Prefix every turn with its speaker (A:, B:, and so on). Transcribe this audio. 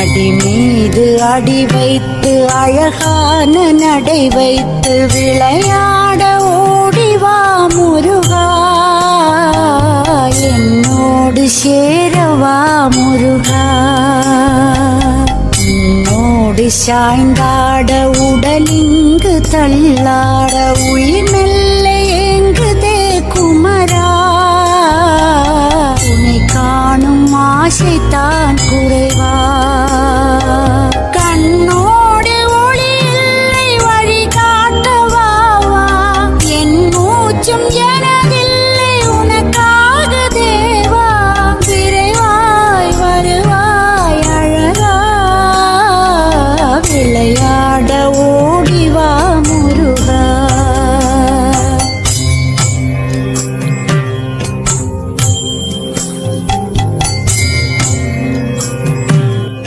A: அடி மீது அடி வைத்து அழகான நடை வைத்து விளையாட ஓடிவா முருகா, என்னோடு சேரவா முருகா. உன்னோடு சாய்ந்தாட உடலிங்கு தள்ளாட உயிர் மெல்ல ஏங்குதே குமரா, உன்னை காணும் ஆசைத்தான் குறை.